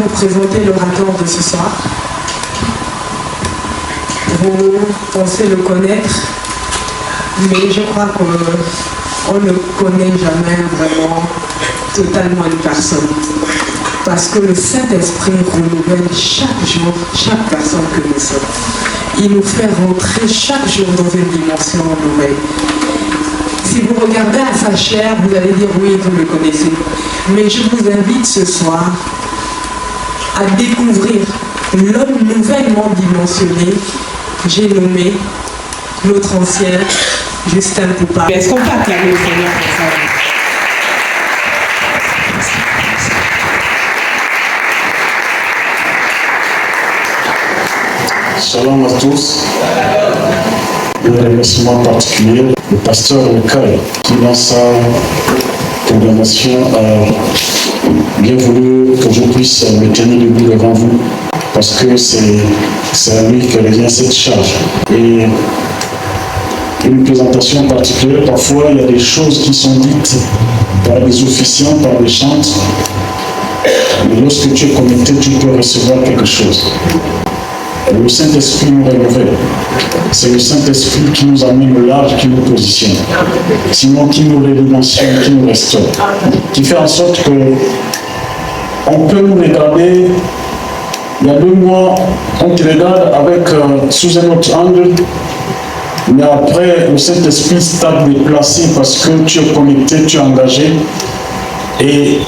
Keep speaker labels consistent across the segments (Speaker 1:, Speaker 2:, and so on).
Speaker 1: vous présenter l'orateur de ce soir. Vous pensez le connaître, mais je crois qu'on ne connaît jamais vraiment totalement une personne. Parce que le Saint-Esprit renouvelle chaque jour, chaque personne que nous sommes. Il nous fait rentrer chaque jour dans une dimension nouvelle. Si vous regardez à sa chair, vous allez dire oui, vous le connaissez. Mais je vous invite ce soir à découvrir l'homme nouvellement dimensionné, j'ai nommé notre ancien Justin Poupard. Est-ce qu'on peut acclamer le Seigneur pour ça?
Speaker 2: Shalom à tous. Un remerciement particulier au pasteur Michael qui dans sa programmation a bien voulu que je puisse me tenir debout devant vous parce que c'est à lui que revient cette charge. Et une présentation particulière, parfois il y a des choses qui sont dites par des officiants, par des chantes, mais lorsque tu es connecté, tu peux recevoir quelque chose. Le Saint-Esprit nous renouvelle. C'est le Saint-Esprit qui nous amène au large, qui nous positionne. Sinon, qui nous redimensionne, qui nous restaure. Qui fait en sorte que on peut nous regarder. Il y a 2 mois, on te regarde avec, sous un autre angle, mais après, le Saint-Esprit t'a déplacé parce que tu es connecté, tu es engagé. Et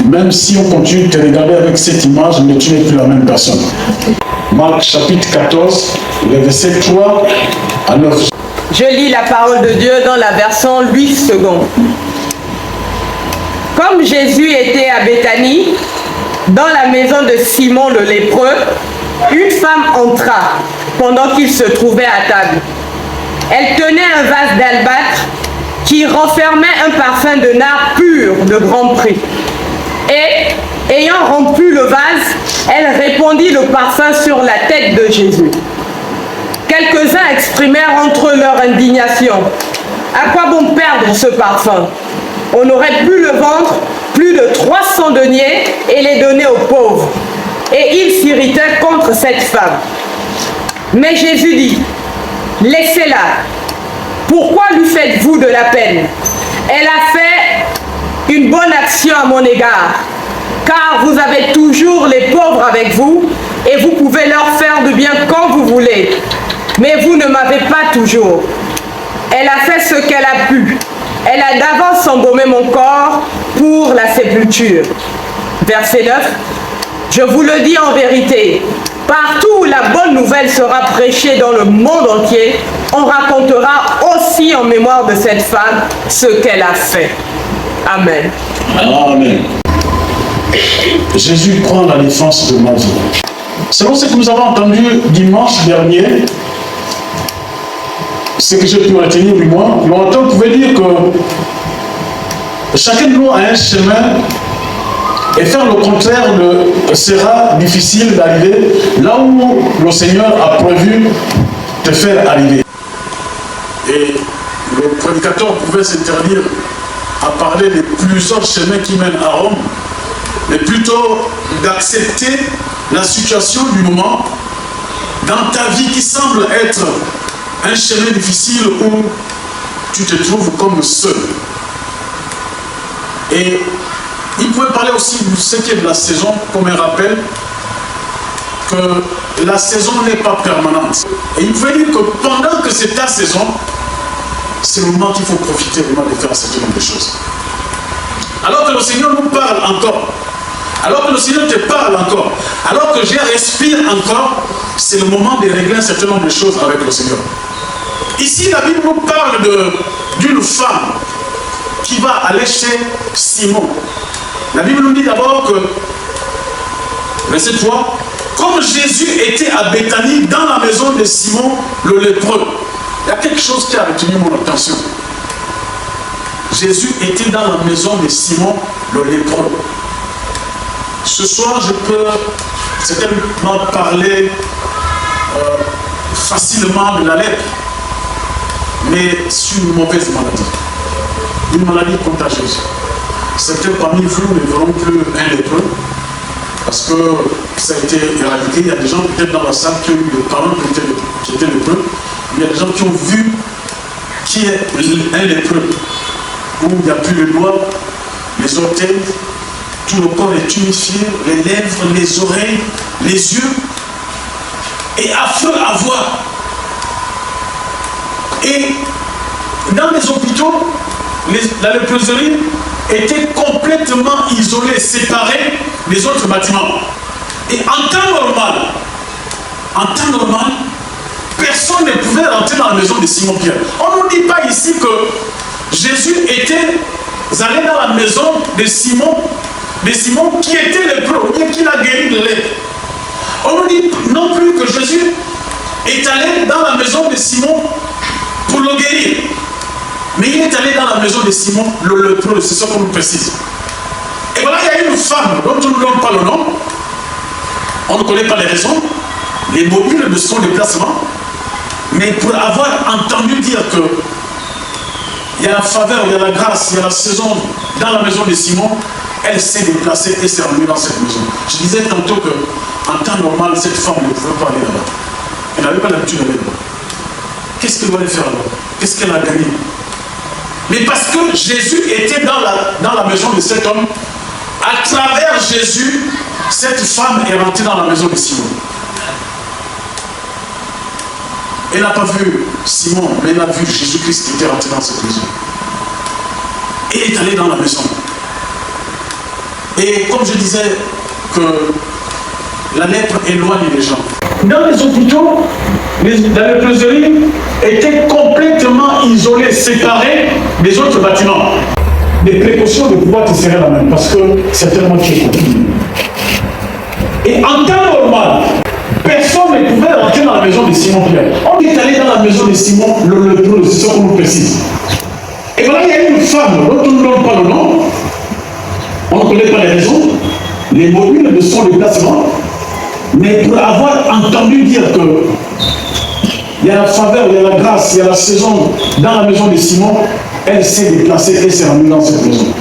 Speaker 2: même si on continue de te regarder avec cette image, mais tu n'es plus la même personne. Marc chapitre 14, le verset 3 à 9.
Speaker 3: Je lis la parole de Dieu dans la version 8 secondes. Comme Jésus était à Béthanie, dans la maison de Simon le lépreux, une femme entra pendant qu'il se trouvait à table. Elle tenait un vase d'albâtre qui renfermait un parfum de nard pur de grand prix. Et, ayant rempli le vase, elle répandit le parfum sur la tête de Jésus. Quelques-uns exprimèrent entre eux leur indignation. À quoi bon perdre ce parfum? On aurait pu le vendre plus de 300 deniers et les donner aux pauvres. Et ils s'irritaient contre cette femme. Mais Jésus dit, laissez-la. Pourquoi lui faites-vous de la peine? Elle a fait une bonne action à mon égard, car vous avez toujours les pauvres avec vous et vous pouvez leur faire du bien quand vous voulez. Mais vous ne m'avez pas toujours. Elle a fait ce qu'elle a pu. Elle a d'avance embaumé mon corps pour la sépulture. Verset 9. Je vous le dis en vérité, partout où la bonne nouvelle sera prêchée dans le monde entier, on racontera aussi en mémoire de cette femme ce qu'elle a fait. Amen.
Speaker 2: Amen. Jésus prend la défense de ma vie. Selon ce que nous avons entendu dimanche dernier, ce que j'ai pu retenir du moins, l'auteur pouvait dire que chacun de nous a un chemin et faire le contraire sera difficile d'arriver là où le Seigneur a prévu de faire arriver. Et le prédicateur pouvait s'interdire à parler de plusieurs chemins qui mènent à Rome, mais plutôt d'accepter la situation du moment dans ta vie qui semble être un chemin difficile où tu te trouves comme seul. Et il pouvait parler aussi du ce qui est de la saison, comme un rappel que la saison n'est pas permanente. Et il pouvait dire que pendant que c'est ta saison, c'est le moment qu'il faut profiter vraiment de faire un certain nombre de choses. Alors que le Seigneur nous parle encore, alors que le Seigneur te parle encore, alors que je respire encore, c'est le moment de régler un certain nombre de choses avec le Seigneur. Ici, la Bible nous parle d'une femme qui va aller chez Simon. La Bible nous dit d'abord que, verset 3, comme Jésus était à Béthanie dans la maison de Simon le lépreux. Il y a quelque chose qui a retenu mon attention. Jésus était dans la maison de Simon le lépreux. Ce soir, je peux certainement parler facilement de la lèpre, mais c'est une mauvaise maladie. Une maladie contagieuse. Certains parmi vous ne verront plus un lépreux, parce que ça a été éradiqué. Il y a des gens peut-être dans la salle qui ont eu le parents qui étaient lépreux. Il y a des gens qui ont vu qui est un lépreux, où il n'y a plus le doigt, les orteils, tout le corps est unifié, les lèvres, les oreilles, les yeux, et affreux à voir. Et dans les hôpitaux, la léproserie était complètement isolée, séparée des autres bâtiments. Et en temps normal, personne ne pouvait rentrer dans la maison de Simon-Pierre. On ne nous dit pas ici que Jésus était allé dans la maison de Simon qui était lépreux, bien qu'il a guéri de lèpre. On nous dit non plus que Jésus est allé dans la maison de Simon pour le guérir. Mais il est allé dans la maison de Simon, le lépreux, c'est ça qu'on nous précise. Et voilà, il y a une femme dont on ne donne pas le nom. On ne connaît pas les raisons, les mobiles de son déplacement. Mais pour avoir entendu dire que il y a la faveur, il y a la grâce, il y a la saison dans la maison de Simon, elle s'est déplacée et s'est rendue dans cette maison. Je disais tantôt qu'en temps normal, cette femme ne pouvait pas aller là-bas. Elle n'avait pas l'habitude d'aller là-bas. Qu'est-ce qu'elle doit aller faire là-bas? Qu'est-ce qu'elle a gagné? Mais parce que Jésus était dans la maison de cet homme, à travers Jésus, cette femme est rentrée dans la maison de Simon. Elle n'a pas vu Simon, mais elle a vu Jésus-Christ qui était rentré dans cette maison. Et elle est allée dans la maison. Et comme je disais, que la lèpre éloigne les gens. Dans les hôpitaux, la léproserie était complètement isolée, séparée des autres bâtiments. Les précautions de pouvoir te serrer la main, parce que certainement tu es compliqué. Et en temps normal, personne ne pouvait rentrer dans la maison de Simon-Pierre. On est allé dans la maison de Simon, le lépreux, c'est ça qu'on nous précise. Et voilà, il y a une femme dont on ne donne pas le nom, on ne connaît pas les raisons, les mobiles de son déplacement, mais pour avoir entendu dire que il y a la faveur, il y a la grâce, il y a la saison dans la maison de Simon, elle s'est déplacée et s'est rendue dans cette maison.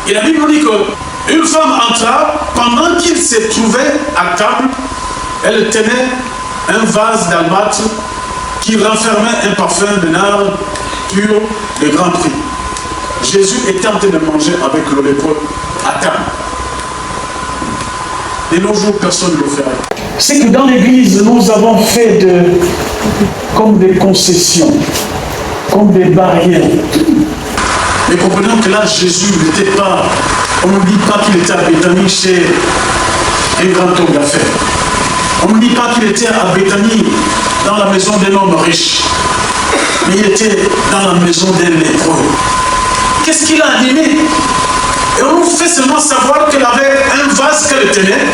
Speaker 2: Et la Bible nous dit qu'une femme entra, pendant qu'il se trouvait à table, elle tenait un vase d'albâtre qui renfermait un parfum de nard pur de grand prix. Jésus était en train de manger avec le lépreux à table. De nos jours, personne ne le ferait. C'est que dans l'église, nous avons fait comme des concessions, comme des barrières. Mais comprenons que là, Jésus n'était pas, on ne dit pas qu'il était à Béthanie chez un grand homme d'affaires. On ne dit pas qu'il était à Béthanie dans la maison d'un homme riche. Mais il était dans la maison d'un lépreux. Qu'est-ce qu'il a animé? Et on nous fait seulement savoir qu'elle avait un vase qu'elle tenait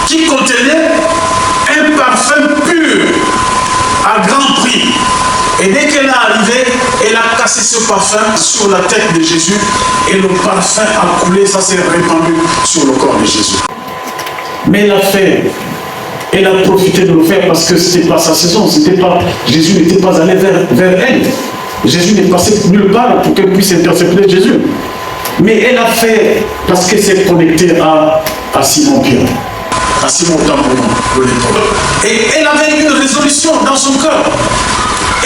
Speaker 2: qui contenait un parfum pur à grand prix. Et dès qu'elle est arrivée, elle a cassé ce parfum sur la tête de Jésus et le parfum a coulé, ça s'est répandu sur le corps de Jésus. Mais elle a profité de le faire parce que ce n'était pas sa saison, Jésus n'était pas allé vers elle. Jésus n'est passé nulle part pour qu'elle puisse intercepter Jésus. Mais elle a fait parce qu'elle s'est connectée à Simon-Pierre. À Simon le lépreux. Et elle avait une résolution dans son cœur.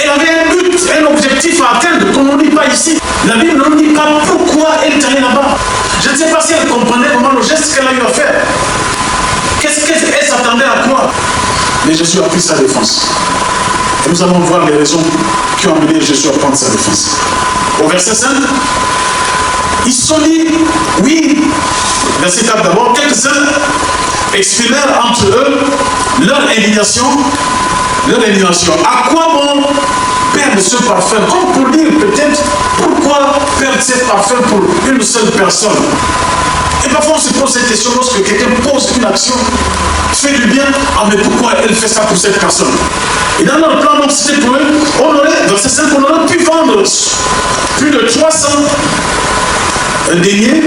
Speaker 2: Elle avait un but, un objectif à atteindre, qu'on ne dit pas ici. La Bible ne nous dit pas pourquoi elle est allée là-bas. Je ne sais pas si elle comprenait vraiment le geste qu'elle a eu à faire. Qu'est-ce qu'elle s'attendait à quoi? Mais Jésus a pris sa défense. Et nous allons voir les raisons qui ont amené Jésus à prendre sa défense. Au verset 5, ils se sont dit, oui, verset 4 d'abord, quelques-uns exprimèrent entre eux leur indignation. À quoi bon perdre ce parfum? Comme pour dire peut-être, pourquoi perdre ce parfum pour une seule personne? Et parfois on se pose cette question lorsque quelqu'un pose une action, fait du bien, mais pourquoi elle fait ça pour cette personne? Et dans notre plan, donc c'était pour eux, verset 5, on aurait pu vendre plus de 300 deniers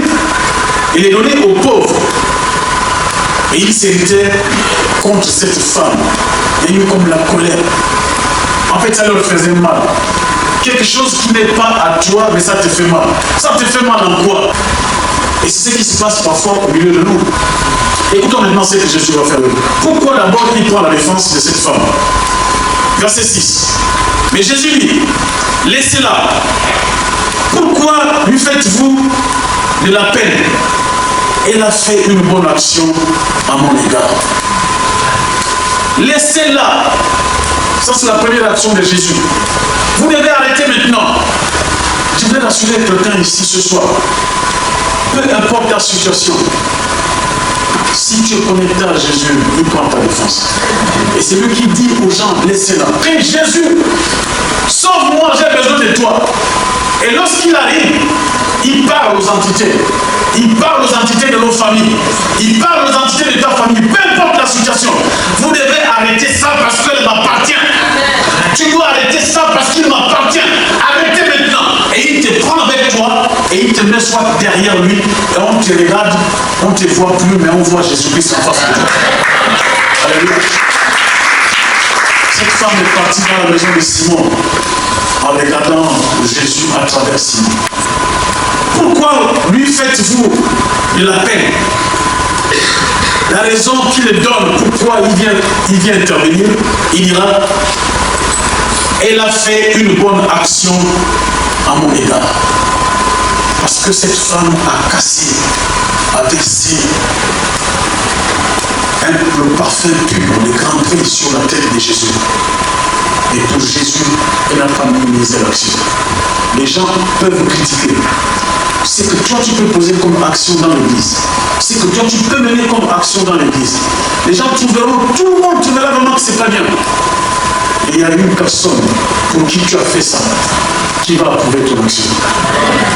Speaker 2: et les donner aux pauvres. Et ils s'irritaient contre cette femme. Il y a eu comme la colère. En fait, ça leur faisait mal. Quelque chose qui n'est pas à toi, mais ça te fait mal. Ça te fait mal en quoi? Et c'est ce qui se passe parfois au milieu de nous. Écoutons maintenant ce que Jésus va faire. Pourquoi d'abord il prend la défense de cette femme? Verset 6. Mais Jésus dit, laissez-la. Pourquoi lui faites-vous de la peine? Elle a fait une bonne action à mon égard. Laissez-la. Ça, c'est la première action de Jésus. Vous devez arrêter maintenant. Je voudrais rassurer quelqu'un ici ce soir. Peu importe ta situation, si tu es connecté à Jésus, il prend ta défense. Et c'est lui qui dit aux gens, laissez-la. Prie Jésus, sauve-moi, j'ai besoin de toi. Et lorsqu'il arrive, il parle aux entités. Il parle aux entités de nos familles. Il parle aux entités de ta famille. Peu importe la situation, vous devez arrêter ça parce qu'elle m'appartient. Tu dois arrêter ça parce qu'il m'appartient. Arrêtez maintenant. Et il te prend avec toi et il te met soit derrière lui et on te regarde, on ne te voit plus, mais on voit Jésus-Christ en face de toi. Alléluia. Cette femme est partie dans la maison de Simon en regardant Jésus à travers Simon. Pourquoi lui faites-vous de la peine? La raison qu'il donne, pourquoi il vient intervenir, il dira, elle a fait une bonne action à mon égard. Parce que cette femme a cassé, a versé le parfum pur, le grand prix sur la tête de Jésus. Et pour Jésus, elle n'a pas minimisé l'action. Les gens peuvent critiquer. C'est que toi tu peux poser comme action dans l'église. C'est que toi tu peux mener comme action dans l'église. Les gens trouveront, tout le monde trouvera vraiment que c'est pas bien. Et il y a une personne pour qui tu as fait ça, qui va approuver ton action.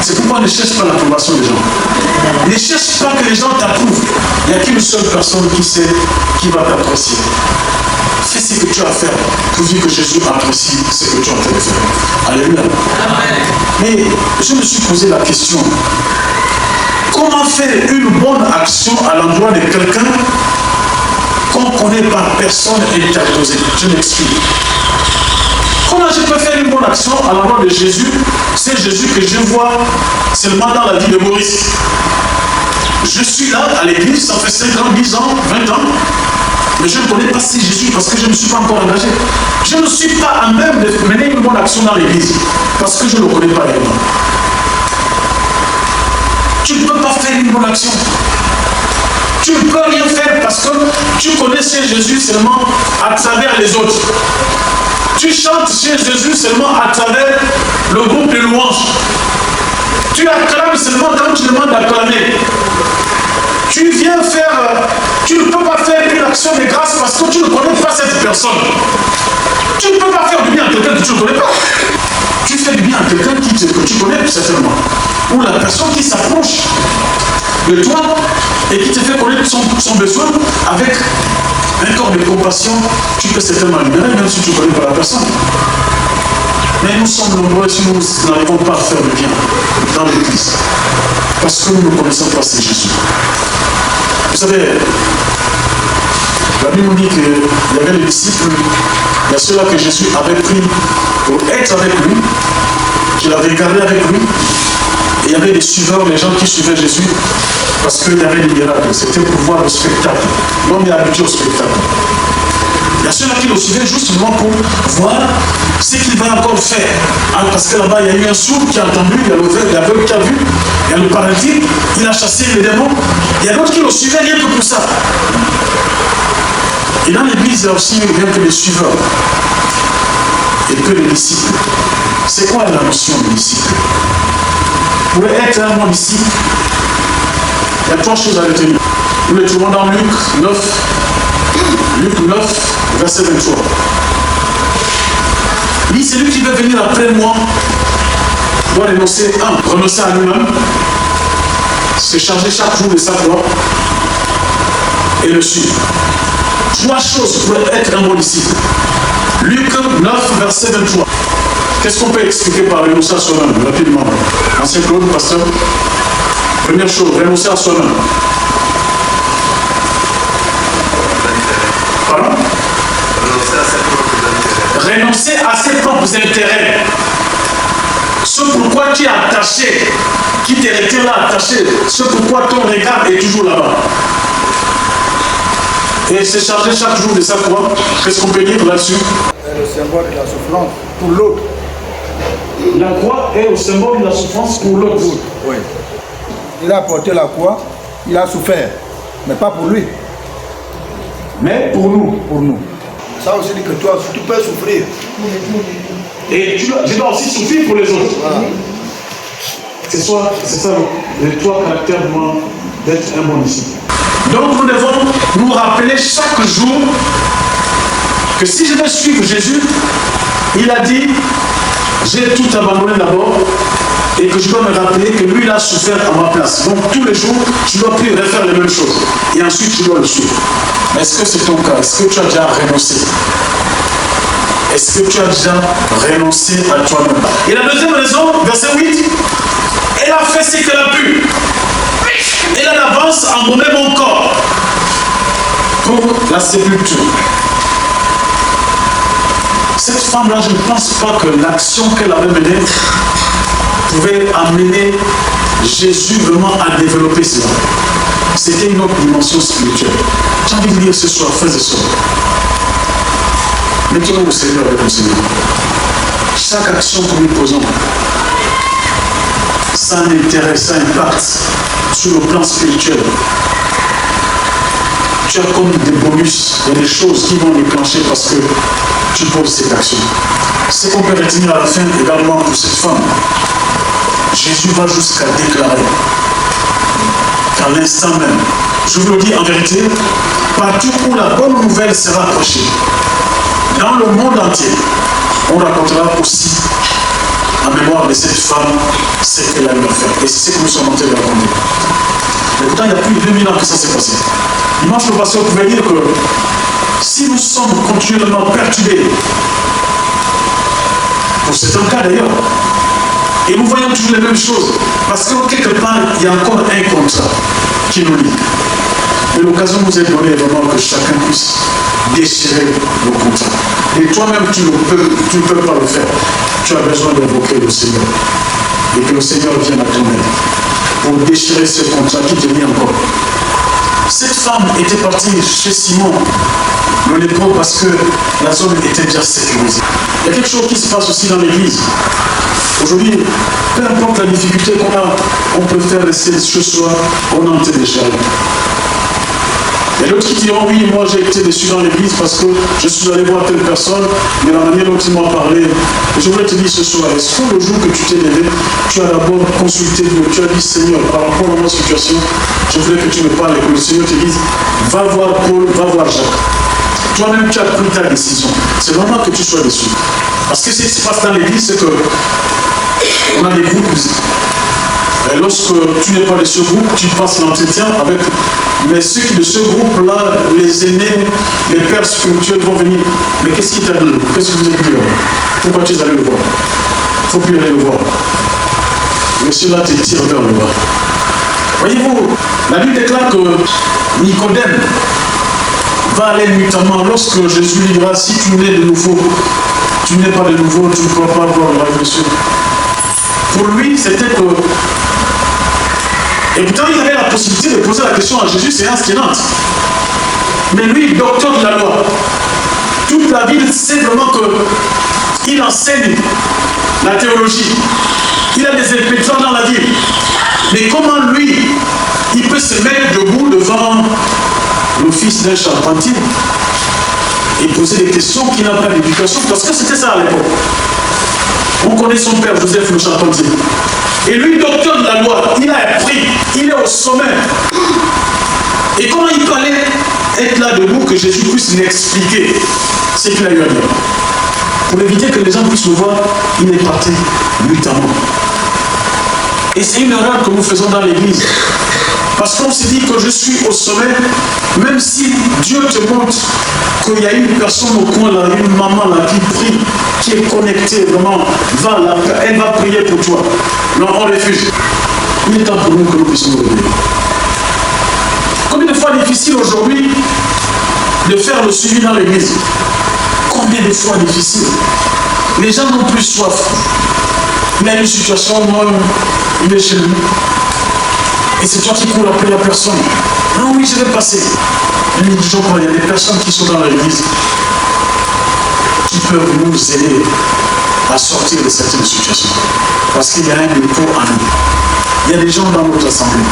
Speaker 2: C'est pourquoi ne cherche pas l'approbation des gens. Ne cherche pas que les gens t'approuvent. Il n'y a qu'une seule personne qui sait qui va t'apprécier. Fais ce que tu as à faire, pourvu que Jésus apprécie ce que tu as en train de faire. Alléluia. Mais je me suis posé la question, comment faire une bonne action à l'endroit de quelqu'un qu'on connaît par personne interposée? Je m'explique. Comment je peux faire une bonne action à l'endroit de Jésus? C'est Jésus que je vois seulement dans la vie de Maurice. Je suis là à l'église, ça fait 5 ans, 10 ans, 20 ans. Mais je ne connais pas si Jésus parce que je ne suis pas encore engagé. Je ne suis pas à même de mener une bonne action dans l'église parce que je ne le connais pas réellement. Tu ne peux pas faire une bonne action. Tu ne peux rien faire parce que tu connais chez Jésus seulement à travers les autres. Tu chantes chez Jésus seulement à travers le groupe de louanges. Tu acclames seulement quand tu demandes d'acclamer. Tu viens faire, tu ne peux pas faire une action de grâce parce que tu ne connais pas cette personne. Tu ne peux pas faire du bien à quelqu'un que tu ne connais pas. Tu fais du bien à quelqu'un que tu connais certainement. Ou la personne qui s'approche de toi et qui te fait connaître son besoin avec un corps de compassion, tu peux certainement libérer même si tu ne connais pas la personne. Mais nous sommes nombreux si nous n'arrivons pas à faire le bien dans l'église. Parce que nous ne connaissons pas ces Jésus. Vous savez, la Bible nous dit qu'il y avait les disciples, il y a ceux-là que Jésus avait pris pour être avec lui, qu'il avait gardé avec lui. Et il y avait des suiveurs, les gens qui suivaient Jésus, parce qu'il y avait des miracles. C'était pour voir le spectacle. L'homme est habitué au spectacle. Il y a ceux-là qui le suivaient justement pour voir ce qu'il va encore faire. Parce que là-bas, il y a eu un sourd qui a entendu, il y a l'aveugle qui a vu, il y a le paralytique, il a chassé les démons. Il y a d'autres qui le suivaient rien que pour ça. Et dans l'église, il y a aussi rien que les suiveurs et que les disciples. C'est quoi la notion de disciple? Pour être un bon disciple, il y a 3 choses à retenir. Nous les trouvons dans Luc 9, verset 23. Il dit, celui qui veut venir après moi doit renoncer à lui-même, se charger chaque jour de sa croix et le suivre. 3 choses pour être un bon disciple. Luc 9, verset 23. Qu'est-ce qu'on peut expliquer par renoncer à soi-même rapidement? Ancien Claude, pasteur. Première chose, renoncer à soi-même. Pardon? Renoncer à ses propres intérêts. Ce pourquoi tu es attaché, qui te retient là attaché, ce pourquoi ton regard est toujours là-bas. et s'est chargé chaque jour de sa croix. Qu'est-ce qu'on peut dire là-dessus?
Speaker 4: C'est le symbole de la souffrance pour l'autre.
Speaker 2: La croix est le symbole de la souffrance pour l'autre.
Speaker 4: Oui. Il a porté la croix, il a souffert, mais pas pour lui.
Speaker 2: Mais pour nous.
Speaker 4: Pour nous. Ça aussi dit que toi, tu peux souffrir.
Speaker 2: Et je dois aussi souffrir pour les autres.
Speaker 4: Voilà.
Speaker 2: C'est ça le trois caractères d'être un bon disciple. Donc nous devons nous rappeler chaque jour que si je veux suivre Jésus, il a dit, j'ai tout abandonné d'abord et que je dois me rappeler que lui il a souffert à ma place. Donc tous les jours, je dois plus refaire les mêmes choses. Et ensuite, je dois le suivre. Est-ce que c'est ton cas? Est-ce que tu as déjà renoncé? Est-ce que tu as déjà renoncé à toi-même? Et la deuxième raison, verset 8, elle a fait ce qu'elle a pu. Elle a d'avance embaumé mon corps pour la sépulture. Cette femme-là, je ne pense pas que l'action qu'elle avait menée pouvait amener Jésus vraiment à développer cela. C'était une autre dimension spirituelle. J'ai envie de dire ce soir, frères et sœurs, mettons-nous au Seigneur avec le Seigneur. Chaque action que nous posons, ça a un intérêt, ça impacte sur le plan spirituel. Tu as comme des bonus, il y a des choses qui vont déclencher parce que tu poses cette action. Ce qu'on peut retenir à la fin également pour cette femme, Jésus va jusqu'à déclarer qu'à l'instant même, je vous le dis en vérité, partout où la bonne nouvelle sera prêchée, dans le monde entier, on racontera aussi en mémoire de cette femme ce qu'elle a eu à faire. Et c'est ce que nous sommes en train de raconter. Mais pourtant, il y a plus de 2000 ans que ça s'est passé. Dimanche, le pasteur pouvait dire que si nous sommes continuellement perturbés, pour certains cas d'ailleurs, et nous voyons toujours les mêmes choses, parce que quelque part, il y a encore un contrat qui nous lie. Et l'occasion nous est donnée vraiment que chacun puisse déchirer le contrat. Et toi-même, tu ne peux pas le faire. Tu as besoin d'invoquer le Seigneur. Et que le Seigneur vienne à ton aide pour déchirer ce contrat qui te lie encore. Cette femme était partie chez Simon, le lépreux, parce que la zone était déjà sécurisée. Il y a quelque chose qui se passe aussi dans l'église. Aujourd'hui, peu importe la difficulté qu'on a, on peut faire laisser ce soir, on en était déjà. Il y a d'autres qui diront, oui, moi j'ai été déçu dans l'église parce que je suis allé voir telle personne, mais la manière dont il m'a parlé, je voulais te dire ce soir, est-ce que le jour que tu t'es levé, tu as d'abord consulté Dieu, tu as dit, Seigneur, par rapport à ma situation, je voulais que tu me parles et que le Seigneur te dise, va voir Paul, va voir Jacques. Toi-même, tu as pris ta décision. C'est normal que tu sois déçu. Parce que ce qui se passe dans l'église, c'est que on a des groupes. Et lorsque tu n'es pas de ce groupe, tu passes l'entretien avec. Mais ceux qui de ce groupe-là, les aînés, les pères spirituels vont venir. Mais qu'est-ce qui t'a dit? Qu'est-ce que vous avez dit là? Pourquoi tu es allé le voir? Il ne faut plus aller le voir. Monsieur-là te tire vers le bas. Voyez-vous, la Bible déclare que Nicodème va aller nuitamment lorsque Jésus lui dira, si tu n'es de nouveau, tu n'es pas de nouveau, tu ne pourras pas voir la vie de Dieu. Pour lui, c'était que... Et pourtant, il avait la possibilité de poser la question à Jésus, c'est instinante. Mais lui, docteur de la loi, toute la Bible sait vraiment qu'il enseigne la théologie. Il a des impétueux dans la Bible. Mais comment lui, il peut se mettre debout devant le fils d'un charpentier et poser des questions qui n'ont pas d'éducation? Parce que c'était ça à l'époque. On connaît son père, Joseph le charpentier. Et lui, docteur de la loi, il a appris, il est au sommet. Et comment il peut aller être là debout que Jésus puisse lui expliquer ce qu'il a eu à dire? Pour éviter que les gens puissent le voir, il est parti nuitamment. Et c'est une erreur que nous faisons dans l'église. Parce qu'on se dit que je suis au sommet, même si Dieu te montre qu'il y a une personne au coin là, une maman là qui prie, qui est connectée, vraiment, va là, elle va prier pour toi. Non, on refuse. Il est temps pour nous que nous puissions nous réveiller. Combien de fois difficile aujourd'hui de faire le suivi dans l'église? Combien de fois difficile? Les gens n'ont plus soif. Il y a une situation, moi, il est chez lui. Et c'est toi qui cours après la personne. Non, oui, je vais passer. Nous disons qu'il y a des personnes qui sont dans l'église qui peuvent nous aider à sortir de certaines situations. Parce qu'il y a un dépôt en nous. Il y a des gens dans notre assemblée.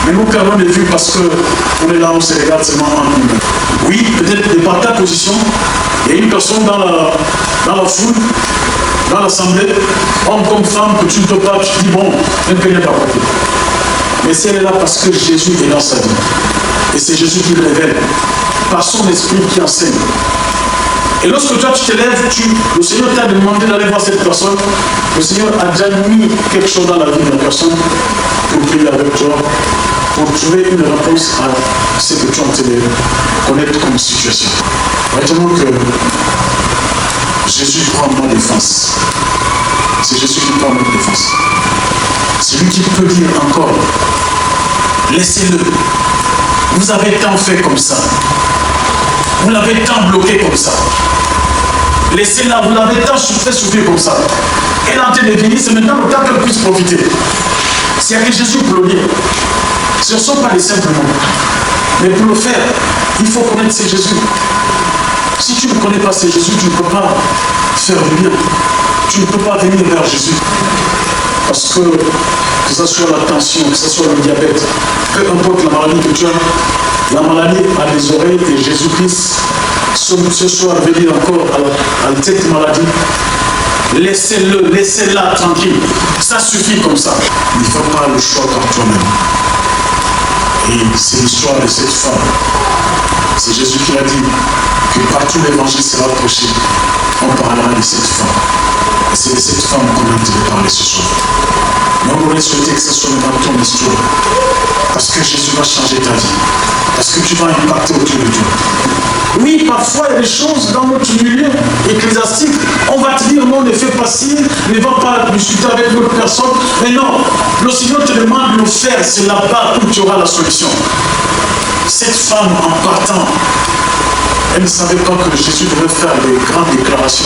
Speaker 2: Mais nous perdons de vue parce qu'on est là, on se regarde seulement en nous. Oui, peut-être par ta position, il y a une personne dans la foule, dans l'assemblée, homme comme femme, que tu ne peux pas, tu te dis bon, même qu'elle n'est pas côté. Mais c'est là parce que Jésus est dans sa vie. Et c'est Jésus qui le révèle, par son esprit qui enseigne. Et lorsque toi tu te lèves, le Seigneur t'a demandé d'aller voir cette personne, le Seigneur a déjà mis quelque chose dans la vie de la personne pour prier avec toi, pour trouver une réponse à ce que tu es en train de connaître comme situation. Maintenant que Jésus prend ma défense. C'est Jésus qui prend notre défense. C'est lui qui peut dire encore, laissez-le. Vous avez tant fait comme ça. Vous l'avez tant bloqué comme ça. Laissez-la, vous l'avez tant fait souffrir comme ça. Elle est en train de venir, c'est maintenant le temps qu'elle puisse profiter. S'il y a que Jésus pour le dire, ce ne sont pas les simples mots. Mais pour le faire, il faut connaître c'est Jésus. Si tu ne connais pas c'est Jésus, tu ne peux pas faire du bien. Tu ne peux pas venir vers Jésus. Parce que ce soit la tension, que ce soit le diabète, peu importe la maladie que tu as, la maladie a des oreilles et Jésus-Christ, ce soir, venir encore à cette maladie. Laissez-le, laissez-la tranquille. Ça suffit comme ça. Ne fais pas le choix par toi-même. Et c'est l'histoire de cette femme. C'est Jésus qui a dit que partout l'évangile sera prêché, on parlera de cette femme. Et c'est de cette femme qu'on a envie de parler ce soir. Mais on aurait souhaité que ce soit dans ton histoire. Parce que Jésus va changer ta vie. Parce que tu vas impacter autour de toi. Oui, parfois il y a des choses dans notre milieu ecclésiastique. On va te dire non, ne fais pas ci, ne va pas discuter avec l'autre personne. Mais non, le Seigneur te demande de le faire. C'est là-bas où tu auras la solution. Cette femme, en partant, elle ne savait pas que Jésus devait faire des grandes déclarations.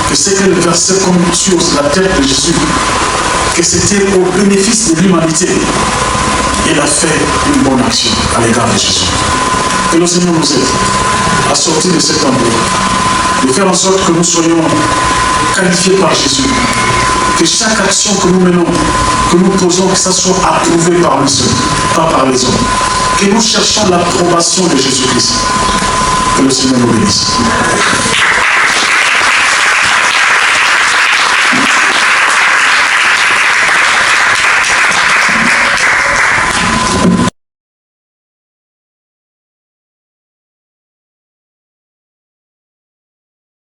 Speaker 2: Que c'est qu'elle versait comme sur la tête de Jésus. Que c'était au bénéfice de l'humanité. Elle a fait une bonne action à l'égard de Jésus. Que le Seigneur nous aide à sortir de cet endroit, de faire en sorte que nous soyons qualifiés par Jésus. Que chaque action que nous menons, que nous posons, que ça soit approuvé par lui seul, pas par les hommes. Que nous cherchions l'approbation de Jésus-Christ. Que le Seigneur nous bénisse.